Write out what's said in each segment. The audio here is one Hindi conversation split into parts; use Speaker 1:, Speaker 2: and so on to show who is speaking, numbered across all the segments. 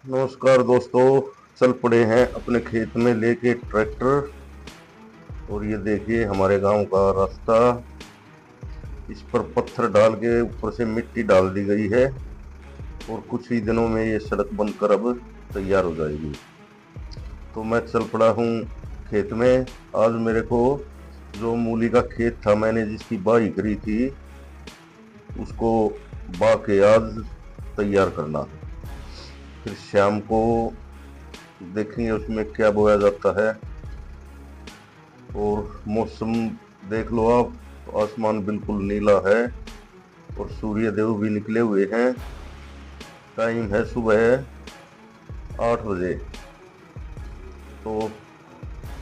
Speaker 1: नमस्कार दोस्तों। चल पड़े हैं अपने खेत में लेके ट्रैक्टर। और ये देखिए हमारे गांव का रास्ता। इस पर पत्थर डाल के ऊपर से मिट्टी डाल दी गई है और कुछ ही दिनों में ये सड़क बनकर अब तैयार हो जाएगी। तो मैं चल पड़ा हूँ खेत में। आज मेरे को जो मूली का खेत था, मैंने जिसकी बाही करी थी, उसको बा के आज तैयार करना है। फिर शाम को देखेंगे उसमें क्या बोया जाता है। और मौसम देख लो आप, आसमान बिल्कुल नीला है और सूर्य देव भी निकले हुए हैं। टाइम है सुबह 8 बजे। तो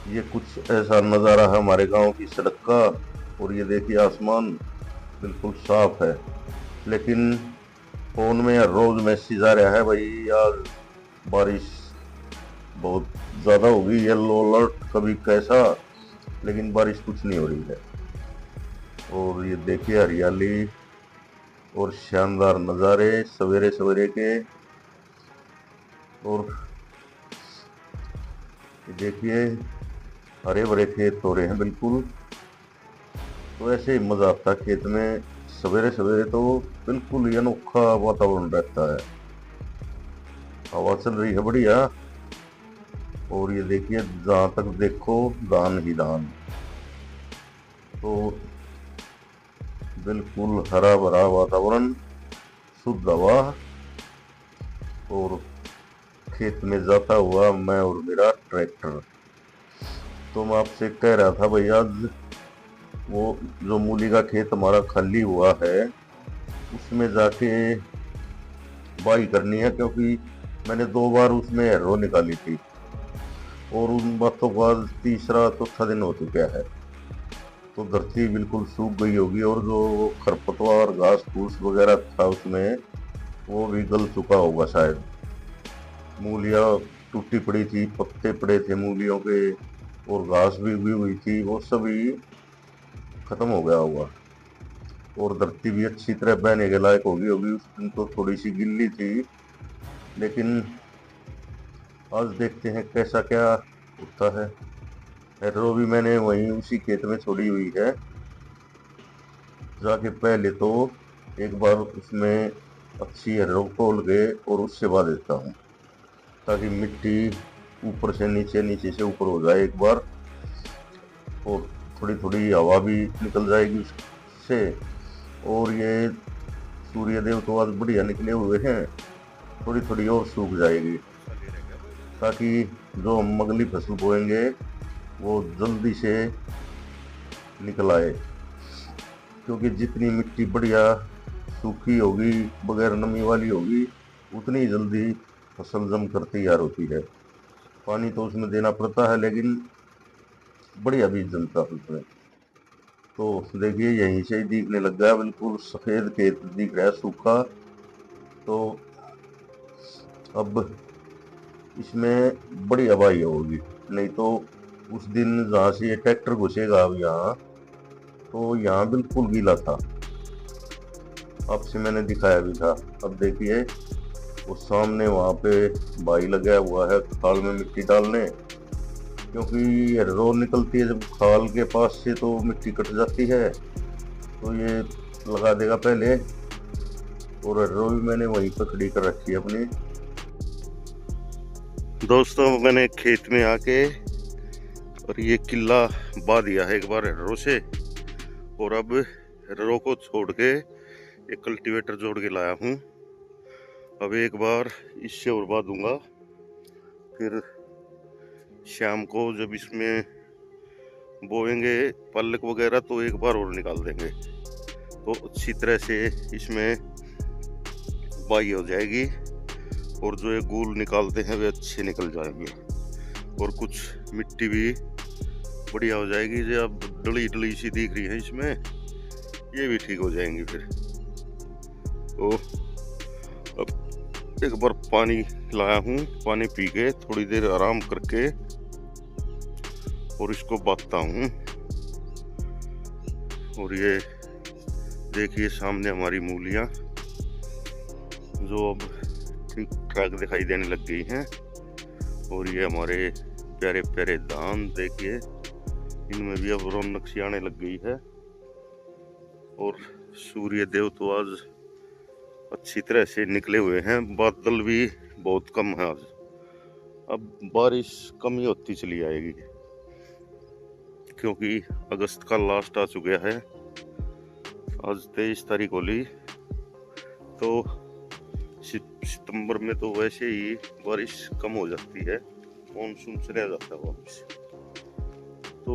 Speaker 1: ये कुछ ऐसा नज़ारा है हमारे गांव की सड़क का। और ये देखिए आसमान बिल्कुल साफ है। लेकिन फोन में रोज मैसेज आ रहा है, भाई आज बारिश बहुत ज़्यादा होगी, येलो अलर्ट कभी कैसा। लेकिन बारिश कुछ नहीं हो रही है। और ये देखिए हरियाली और शानदार नज़ारे सवेरे सवेरे के। और ये देखिए हरे भरे खेत हो रहे हैं बिल्कुल। तो ऐसे ही मज़ा आता है खेत में सवेरे सवेरे। तो बिल्कुल ही अनोखा वातावरण रहता है। हवा चल रही है बढ़िया। और ये देखिए जहाँ तक देखो धान ही धान। तो बिल्कुल हरा भरा वातावरण, शुद्ध हवा। और खेत में जाता हुआ मैं और मेरा ट्रैक्टर। तो मैं आपसे कह रहा था भाई, आज वो जो मूली का खेत हमारा खाली हुआ है उसमें जाके बाई करनी है, क्योंकि मैंने 2 बार उसमें एरो निकाली थी। और उन बातों का आज तीसरा चौथा दिन हो चुका है। तो धरती बिल्कुल सूख गई होगी और जो खरपतवार घास फूस वगैरह था उसमें, वो भी गल चुका होगा शायद। मूलियाँ टूटी पड़ी थी, पत्ते पड़े थे मूलियों के, और घास भी उगी हुई थी, वो सभी खत्म हो गया होगा। और धरती भी अच्छी तरह बहने के लायक होगी होगी। उस दिन तो थोड़ी सी गिल्ली थी। लेकिन आज देखते हैं कैसा क्या उठता है। एरो भी मैंने वहीं उसी खेत में छोड़ी हुई है। जाके पहले तो एक बार उसमें अच्छी एरो खोल के और उससे बा देता हूँ, ताकि मिट्टी ऊपर से नीचे, नीचे से ऊपर हो जाए एक बार। और थोड़ी थोड़ी हवा भी निकल जाएगी उससे। और ये सूर्य देव तो आज बढ़िया निकले हुए हैं, थोड़ी थोड़ी और सूख जाएगी, ताकि जो हम अगली फसल बोएंगे वो जल्दी से निकल आए। क्योंकि जितनी मिट्टी बढ़िया सूखी होगी, बगैर नमी वाली होगी, उतनी जल्दी फसल जम कर तैयार होती है। पानी तो उसमें देना पड़ता है, लेकिन बढ़िया बीज जमता है उसमें। तो देखिए यहीं से ही दिखने लग गया, बिल्कुल सफ़ेद खेत दिख रहा है सूखा। तो अब इसमें बड़ी आबादी होगी। नहीं तो उस दिन जहाँ से ये ट्रैक्टर घुसेगा अब यहाँ, तो यहाँ बिल्कुल गीला था। आपसे मैंने दिखाया भी था। अब देखिए वो सामने वहाँ पे भाई लगा हुआ है खाल में मिट्टी डालने। क्योंकि ये रो निकलती है जब खाल के पास से, तो मिट्टी कट जाती है। तो ये लगा देगा पहले। और रो भी मैंने वहीं पर खड़ी कर रखी है अपनी। दोस्तों मैंने खेत में आके और ये किला बा दिया है एक बार रो से। और अब रो को छोड़ के एक कल्टीवेटर जोड़ के लाया हूँ। अब एक बार इससे और बा दूंगा। फिर शाम को जब इसमें बोएंगे पल्लक वगैरह, तो एक बार और निकाल देंगे। तो अच्छी तरह से इसमें बाई हो जाएगी। और जो ये गूल निकालते हैं वे अच्छे निकल जाएंगे। और कुछ मिट्टी भी बढ़िया हो जाएगी। जो अब डली डली सी दिख रही है इसमें, ये भी ठीक हो जाएंगी फिर। तो अब एक बार पानी लाया हूँ, पानी पी के थोड़ी देर आराम करके और इसको बांधता हूँ। और ये देखिए सामने हमारी मूलियाँ जो अब ठीक ठाक दिखाई देने लग गई हैं। और ये हमारे प्यारे प्यारे धान देखिए, इनमें भी अब रौनक सी आने लग गई है। और सूर्य देव तो आज अच्छी तरह से निकले हुए हैं, बादल भी बहुत कम है आज। अब बारिश कम ही होती चली आएगी, क्योंकि अगस्त का लास्ट आ चुका है। आज 23 तारीख होली, तो सितंबर में तो वैसे ही बारिश कम हो जाती है, मानसून से रह जाता है वापस। तो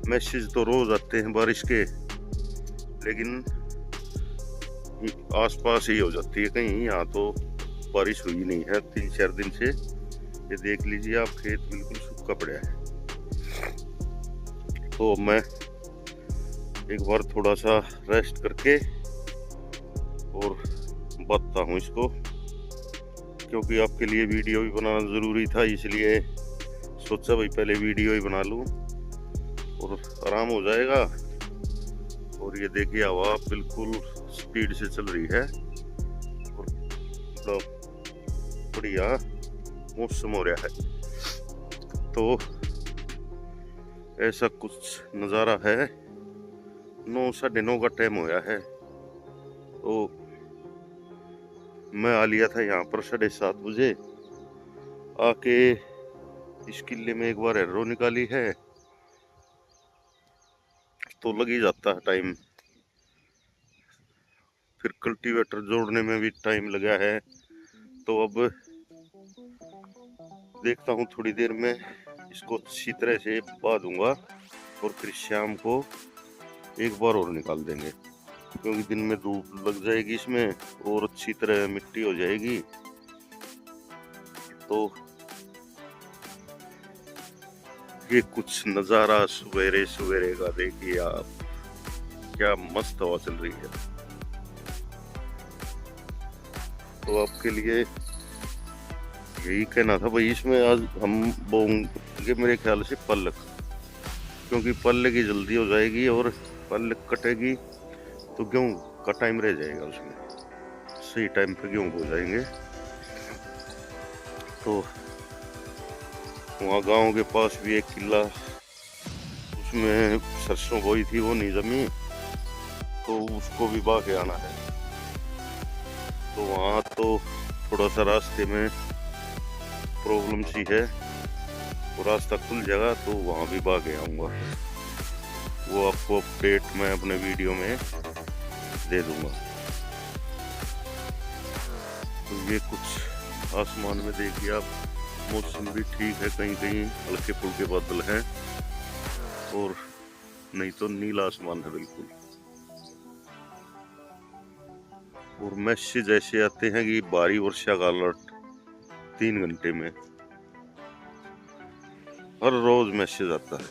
Speaker 1: मैसेज तो रोज आते हैं बारिश के, लेकिन आसपास ही हो जाती है कहीं। यहाँ तो बारिश हुई नहीं है 3-4 दिन से। ये देख लीजिए आप, खेत बिल्कुल सूखा पड़ा है। तो मैं एक बार थोड़ा सा रेस्ट करके और बताता हूँ इसको, क्योंकि आपके लिए वीडियो भी बनाना ज़रूरी था, इसलिए सोचा भाई पहले वीडियो ही बना लूँ और आराम हो जाएगा। और ये देखिए हवा बिल्कुल स्पीड से चल रही है और बढ़िया मौसम हो रहा है। तो ऐसा कुछ नज़ारा है। 9 साढ़े 9 का टाइम होया है। तो मैं आ लिया था यहाँ पर 7:30 बजे। आके इस किले में एक बार एर्रो निकाली है, तो लग ही जाता है टाइम। फिर कल्टीवेटर जोड़ने में भी टाइम लगा है। तो अब देखता हूँ थोड़ी देर में इसको अच्छी तरह से बा दूंगा और फिर शाम को एक बार और निकाल देंगे, क्योंकि दिन में धूप लग जाएगी इसमें और अच्छी तरह मिट्टी हो जाएगी। तो ये कुछ नज़ारा सवेरे सवेरे का देखिए आप, क्या मस्त हवा चल रही है। तो आपके लिए यही कहना था भाई। इसमें आज हम बोएंगे मेरे ख्याल से पल्लक, क्योंकि पल्ले की जल्दी हो जाएगी और पल्लक कटेगी तो गेहूं का टाइम रह जाएगा, उसमें सही टाइम पे गेहूं हो जाएंगे। तो वहाँ गांव के पास भी एक किला, उसमें सरसों बोई थी, वो नहीं जमी, तो उसको भी बा के आना है। तो वहाँ तो थोड़ा सा रास्ते में प्रॉब्लम सी है, वो रास्ता खुल जाएगा तो वहाँ भी बा के आऊँगा। वो आपको अपडेट मैं अपने वीडियो में दे दूँगा। तो ये कुछ आसमान में देखिए आप, मौसम भी ठीक है, कहीं कहीं हल्के फुल्के बादल हैं और नहीं तो नीला आसमान है बिल्कुल। और मैसेज ऐसे आते हैं कि भारी वर्षा का अलर्ट 3 घंटे में, हर रोज मैसेज आता है,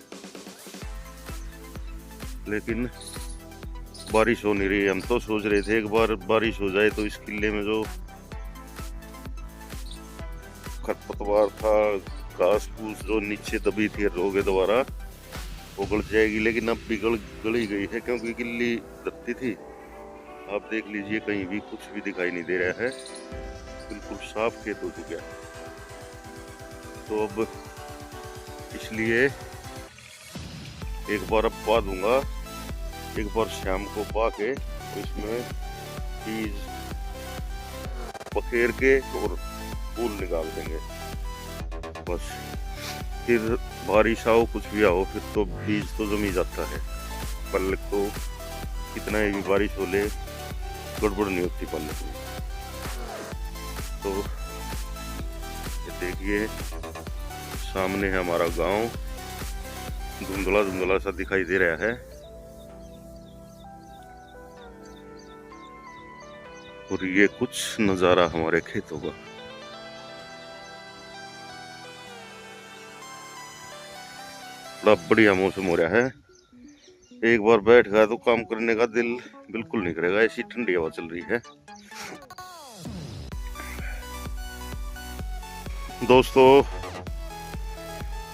Speaker 1: लेकिन बारिश हो नहीं रही। हम तो सोच रहे थे एक बार बारिश हो जाए तो इस किले में जो खरपतवार था, घास फूस जो नीचे दबी थी रोगे द्वारा, वो गल जाएगी, लेकिन अब भी गली गई है, क्योंकि गिल्ली धरती थी। आप देख लीजिए, कहीं भी कुछ भी दिखाई नहीं दे रहा है, बिल्कुल साफ खेत हो चुका है। तो अब इसलिए एक बार अब पा दूंगा, एक बार शाम को पा के इसमें बीज पखेर के और फूल निकाल देंगे बस। फिर बारिश आओ कुछ भी आओ, फिर तो बीज तो जमी जाता है। पल्लक तो कितना ही बारिश हो ले, गड़बड़ नहीं होती पल्लक में। तो ये देखिए सामने है हमारा गांव, धुंधला धुंधला सा दिखाई दे रहा है। और ये कुछ नजारा हमारे खेतों का। बड़ा बढ़िया मौसम हो रहा है। एक बार बैठ गया तो काम करने का दिल बिल्कुल नहीं करेगा, ऐसी ठंडी हवा चल रही है। दोस्तों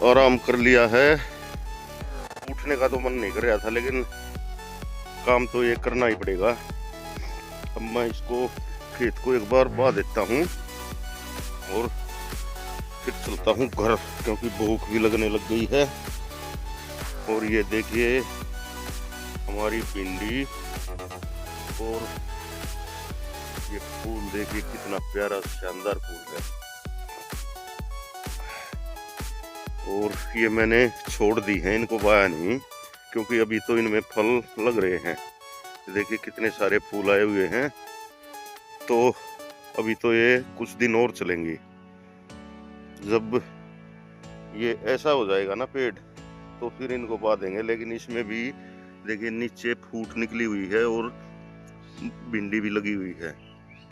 Speaker 1: आराम कर लिया है, उठने का तो मन नहीं कर रहा था, लेकिन काम तो ये करना ही पड़ेगा। अब मैं इसको खेत को एक बार बहा देता हूँ और फिर चलता हूँ घर, क्योंकि भूख भी लगने लग गई है। और ये देखिए हमारी भिंडी, और ये फूल देखिए कितना प्यारा शानदार फूल है। और ये मैंने छोड़ दी है, इनको बाया नहीं, क्योंकि अभी तो इनमें फल लग रहे हैं। देखिए कितने सारे फूल आए हुए हैं। तो अभी तो ये कुछ दिन और चलेंगे। जब ये ऐसा हो जाएगा ना पेड़, तो फिर इनको बा देंगे। लेकिन इसमें भी देखिए नीचे फूट निकली हुई है और भिंडी भी लगी हुई है,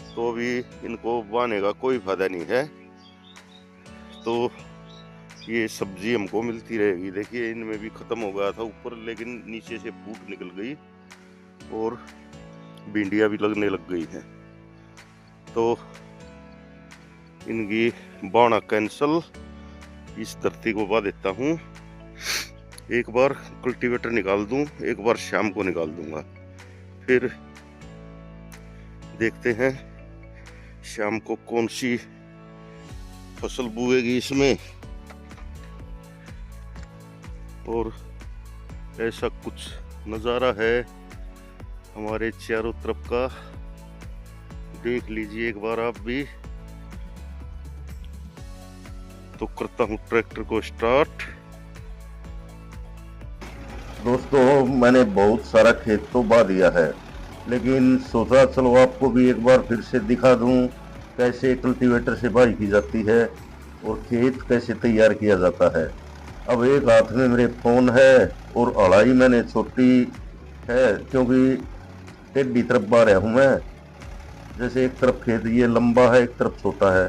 Speaker 1: तो अभी इनको बाने का कोई फायदा नहीं है। तो ये सब्जी हमको मिलती रहेगी। देखिए इनमें भी खत्म हो गया था ऊपर, लेकिन नीचे से फूट निकल गई और भिंडियां भी लगने लग गई हैं। तो इनकी बाना कैंसल, इस धरती को बा देता हूँ। एक बार कल्टीवेटर निकाल दूं, एक बार शाम को निकाल दूंगा, फिर देखते हैं शाम को कौन सी फसल बुएगी इसमें। और ऐसा कुछ नज़ारा है हमारे चारों तरफ का, देख लीजिए एक बार आप भी। तो करता हूँ ट्रैक्टर को स्टार्ट। दोस्तों मैंने बहुत सारा खेत तो बा दिया है, लेकिन सोचा चलो आपको भी एक बार फिर से दिखा दूं कैसे कल्टीवेटर से बाई की जाती है और खेत कैसे तैयार किया जाता है। अब एक हाथ में मेरे फ़ोन है और अड़ाई मैंने छोटी है, क्योंकि टेढ़ी तरफ बा रहा हूँ मैं। जैसे एक तरफ खेत ये लंबा है, एक तरफ छोटा है,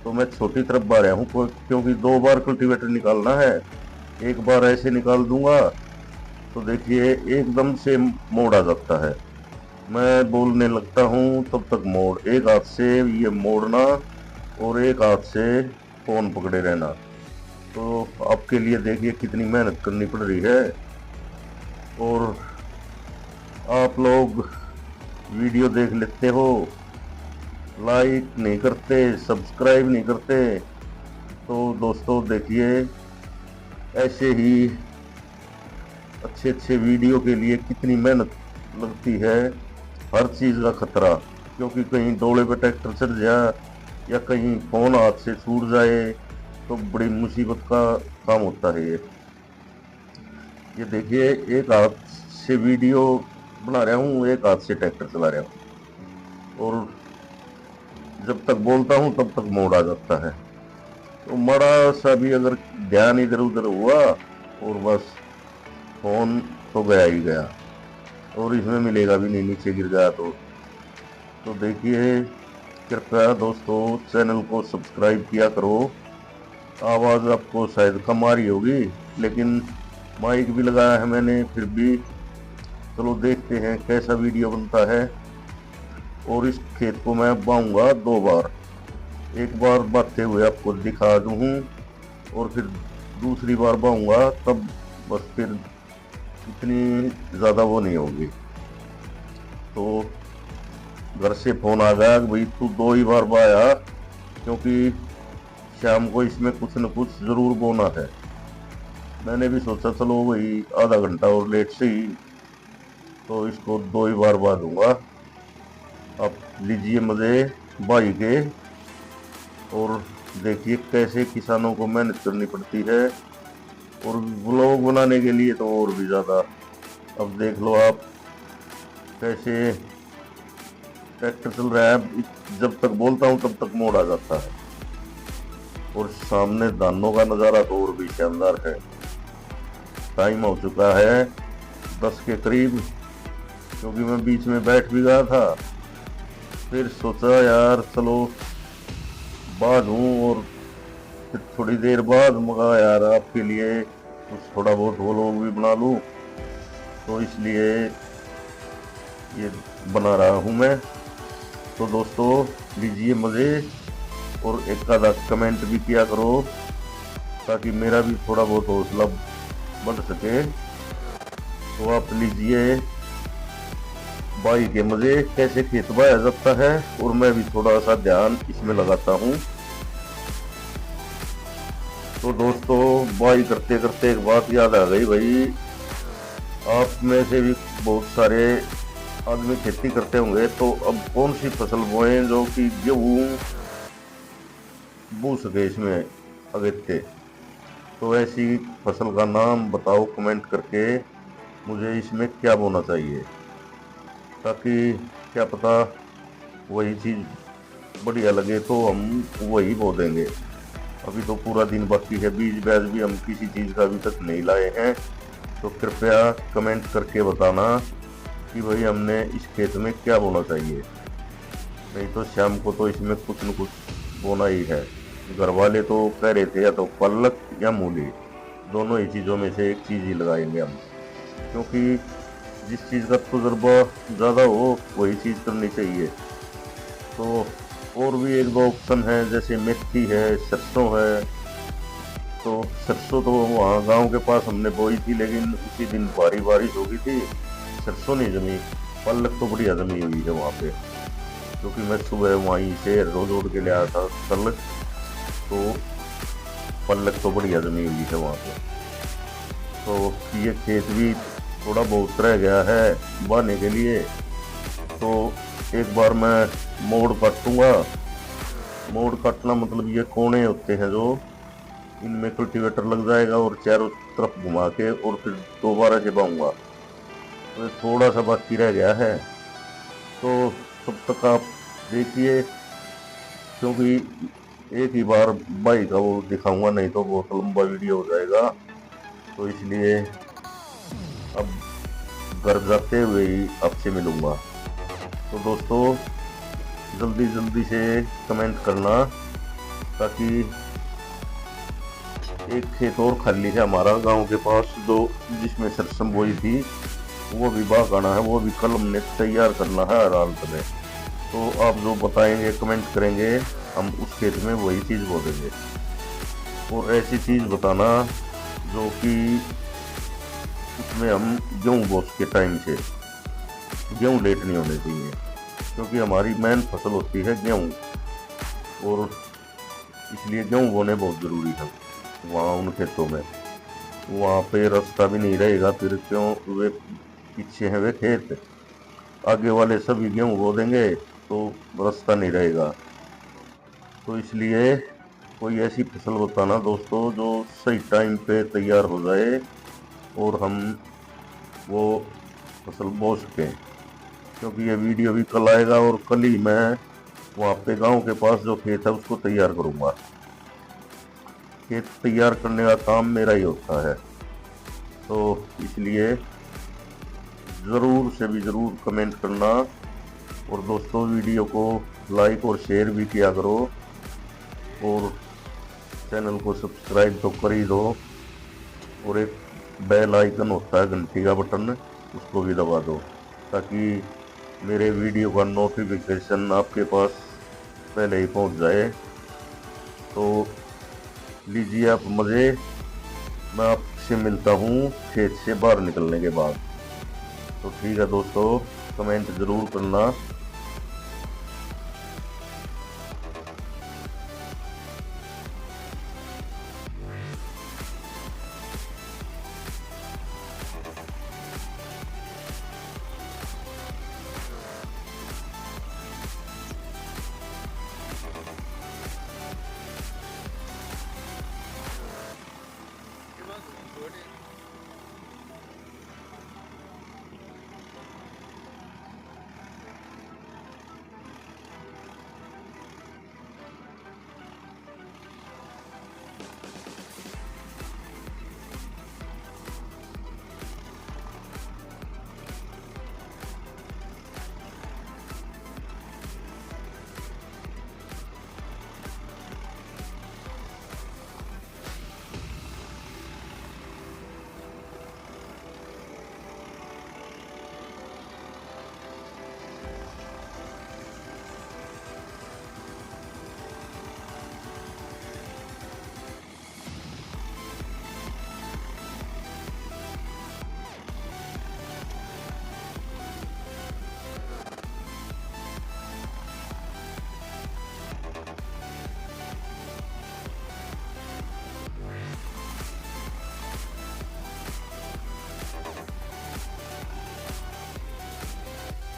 Speaker 1: तो मैं छोटी तरफ बा रहा हूँ, क्योंकि 2 बार कल्टीवेटर निकालना है। एक बार ऐसे निकाल दूंगा तो देखिए एकदम से मोड़ आ जाता है। मैं बोलने लगता हूँ तब तक मोड़, एक हाथ से ये मोड़ना और एक हाथ से फ़ोन पकड़े रहना। तो आपके लिए देखिए कितनी मेहनत करनी पड़ रही है। और आप लोग वीडियो देख लेते हो, लाइक नहीं करते, सब्सक्राइब नहीं करते। तो दोस्तों देखिए ऐसे ही अच्छे अच्छे वीडियो के लिए कितनी मेहनत लगती है, हर चीज़ का खतरा, क्योंकि कहीं डोले पे ट्रैक्टर चढ़ जाए या कहीं फ़ोन हाथ से छूट जाए तो बड़ी मुसीबत का काम होता है। ये देखिए एक हाथ से वीडियो बना रहा हूँ, एक हाथ से ट्रैक्टर चला रहा हूँ, और जब तक बोलता हूँ तब तक मोड़ आ जाता है। तो बड़ा सा भी अगर ध्यान इधर उधर हुआ और बस फ़ोन तो गया ही गया, और इसमें मिलेगा भी नहीं, नीचे गिर गया तो देखिए कृपया दोस्तों चैनल को सब्सक्राइब किया करो। आवाज़ आपको शायद कम आ रही होगी, लेकिन माइक भी लगाया है मैंने, फिर भी चलो देखते हैं कैसा वीडियो बनता है। और इस खेत को मैं बाऊंगा 2 बार, एक बार बाते हुए आपको दिखा दूँ और फिर दूसरी बार बाऊंगा, तब बस फिर इतनी ज़्यादा वो नहीं होगी। तो घर से फ़ोन आ गया कि भाई तू 2 ही बार बाया, क्योंकि शाम को इसमें कुछ न कुछ ज़रूर बोना है। मैंने भी सोचा चलो वही आधा घंटा और लेट से ही तो इसको 2 ही बार बा दूंगा। आप लीजिए मज़े बाई के, और देखिए कैसे किसानों को मेहनत करनी पड़ती है, और व्लॉग बनाने के लिए तो और भी ज़्यादा। अब देख लो आप कैसे ट्रैक्टर चल रहा है, जब तक बोलता हूँ तब तक मोड़ आ जाता है। और सामने धानों का नज़ारा तो और भी शानदार है। टाइम हो चुका है 10 के करीब, क्योंकि मैं बीच में बैठ भी गया था। फिर सोचा यार चलो बाद हूँ, और फिर थोड़ी देर बाद मगा यार आपके लिए कुछ थोड़ा बहुत वो लोग भी बना लूँ, तो इसलिए ये बना रहा हूँ मैं। तो दोस्तों लीजिए मज़े, और एक आधा कमेंट भी किया करो ताकि मेरा भी थोड़ा बहुत हौसला बढ़ सके। तो आप लीजिए बाई के मजे कैसे खेत बाया जाता है, और मैं भी थोड़ा सा ध्यान इसमें लगाता हूँ। तो दोस्तों, बाई करते करते एक बात याद आ गई भाई। आप में से भी बहुत सारे आदमी खेती करते होंगे, तो अब कौन सी फसल बोएं जो कि गेहूं बो सके इसमें अगेते। तो ऐसी फसल का नाम बताओ कमेंट करके, मुझे इसमें क्या बोना चाहिए, ताकि क्या पता वही चीज बढ़िया लगे तो हम वही बो देंगे। अभी तो पूरा दिन बाकी है, बीज बैज भी हम किसी चीज का अभी तक नहीं लाए हैं। तो कृपया कमेंट करके बताना कि भाई हमने इस खेत में क्या बोना चाहिए। नहीं तो शाम को तो इसमें कुछ न कुछ बोना ही है। घर वाले तो कह रहे थे या तो पल्लक या मूली, दोनों ही चीजों में से एक चीज ही लगाएंगे हम, क्योंकि जिस चीज का तजुर्बा ज्यादा हो वही चीज करनी चाहिए। तो और भी एक दो ऑप्शन है, जैसे मेथी है, सरसों है। तो सरसों तो वहाँ गांव के पास हमने बोई थी, लेकिन उसी दिन भारी बारिश हो गई थी, सरसों नहीं जमी। पल्लक तो बढ़िया जमी हुई है वहाँ पे, क्योंकि मैं सुबह वहीं से रोज उड़ के ले आया था पल्लक। तो पल्लक तो बढ़िया जमी हुई है वहाँ पे। तो ये खेत भी थोड़ा बहुत रह गया है बाने के लिए। तो एक बार मैं मोड़ काटूंगा। मोड़ काटना मतलब ये कोने होते हैं जो, इनमें कल्टीवेटर लग जाएगा और चारों तरफ घुमा के और फिर दोबारा से बाऊंगा। तो थोड़ा सा बाकी रह गया है। तो तब तक आप देखिए, क्योंकि एक ही बार बाई का वो दिखाऊंगा, नहीं तो बहुत लंबा वीडियो हो जाएगा। तो इसलिए अब घर जाते हुए ही आपसे मिलूंगा। तो दोस्तों, जल्दी जल्दी से कमेंट करना, ताकि एक खेत और खाली है हमारा गांव के पास, जो जिसमें सरसों बोई थी, वो भी बागाना है, वो भी कल हमने तैयार करना है अदालत में। तो आप जो बताएंगे कमेंट करेंगे, हम उस खेत में वही चीज़ बो देंगे। और ऐसी चीज़ बताना जो कि उसमें हम गेहूँ बोस के टाइम से, गेहूँ लेट नहीं होने चाहिए, क्योंकि हमारी मेन फसल होती है गेहूँ। और इसलिए गेहूँ बोने बहुत ज़रूरी है वहाँ उन खेतों में। वहाँ पे रास्ता भी नहीं रहेगा फिर, क्यों वे पीछे हैं वे खेत, आगे वाले सभी गेहूँ बो देंगे तो रास्ता नहीं रहेगा। तो इसलिए कोई ऐसी फसल बताना दोस्तों जो सही टाइम पे तैयार हो जाए और हम वो फसल बो सकें। क्योंकि ये वीडियो भी कल आएगा और कल ही मैं वहाँ पे गांव के पास जो खेत है उसको तैयार करूँगा। खेत तैयार करने का काम मेरा ही होता है। तो इसलिए ज़रूर से भी ज़रूर कमेंट करना, और दोस्तों वीडियो को लाइक और शेयर भी किया करो, और चैनल को सब्सक्राइब तो कर ही दो, और एक बेल आइकन होता है घंटी का बटन, उसको भी दबा दो, ताकि मेरे वीडियो का नोटिफिकेशन आपके पास पहले ही पहुंच जाए। तो लीजिए आप मज़े। मैं आपसे मिलता हूँ खेत से बाहर निकलने के बाद। तो ठीक है दोस्तों, कमेंट ज़रूर करना।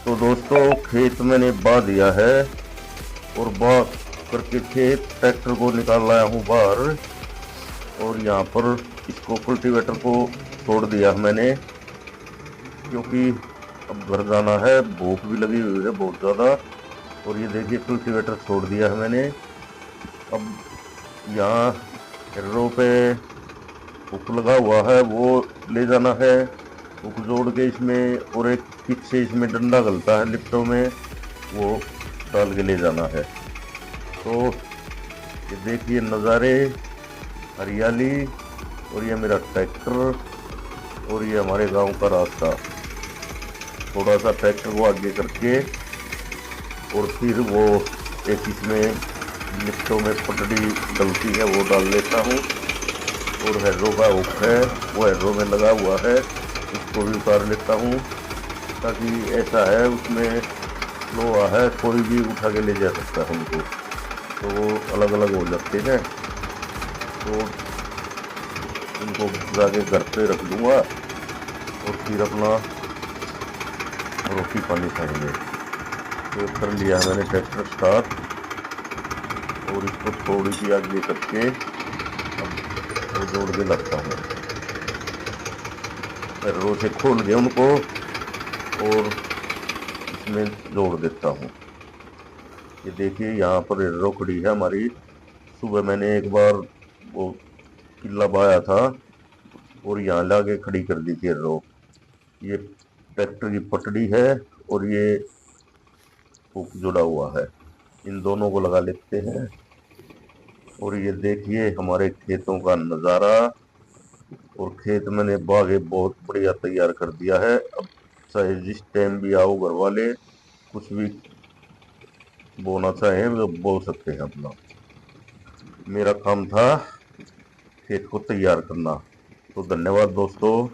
Speaker 1: तो दोस्तों खेत मैंने बा दिया है और बा करके खेत ट्रैक्टर को निकाल लाया हूँ बाहर। और यहाँ पर इसको कल्टीवेटर को छोड़ दिया मैंने, क्योंकि अब घर जाना है, भूख भी लगी हुई है बहुत ज़्यादा। और ये देखिए कल्टीवेटर छोड़ दिया है मैंने। अब यहाँ रो पे हुक लगा हुआ है, वो ले जाना है। हुक जोड़ के इसमें, और एक पीछे इसमें डंडा गलता है लिफ्टों में, वो डाल के ले जाना है। तो ये देखिए नज़ारे, हरियाली, और ये मेरा ट्रैक्टर, और ये हमारे गांव का रास्ता। थोड़ा सा ट्रैक्टर को आगे करके और फिर वो एक इसमें लिफ्टों में पटड़ी डलती है वो डाल लेता हूँ। और हेड्रो का हुक है वो हेड्रो में लगा हुआ है, उसको भी उतार लेता हूँ। ताकि ऐसा है उसमें लोहा है, कोई भी उठा के ले जा सकता है उनको, तो वो अलग अलग हो जाते हैं। तो उनको जाके घर पे रख दूँगा और फिर अपना रोटी पानी खाएंगे। तो कर लिया मैंने ट्रैक्टर स्टार्ट, और इसको थोड़ी सी आगे करके अब वो जोड़ के लगता हूँ। रो से खोल के उनको और इसमें जोड़ देता हूँ। ये देखिए यहाँ पर रो खड़ी है हमारी। सुबह मैंने एक बार वो किला बाया था और यहाँ लाके खड़ी कर दी थी रो। ये ट्रैक्टर की पटड़ी है और ये हुक जुड़ा हुआ है, इन दोनों को लगा लेते हैं। और ये देखिए हमारे खेतों का नज़ारा। और खेत मैंने बागे बहुत बढ़िया तैयार कर दिया है। अब चाहे जिस टाइम भी आओ घर वाले, कुछ भी बोना चाहे वो बोल सकते हैं अपना। मेरा काम था खेत को तैयार करना। तो धन्यवाद दोस्तों।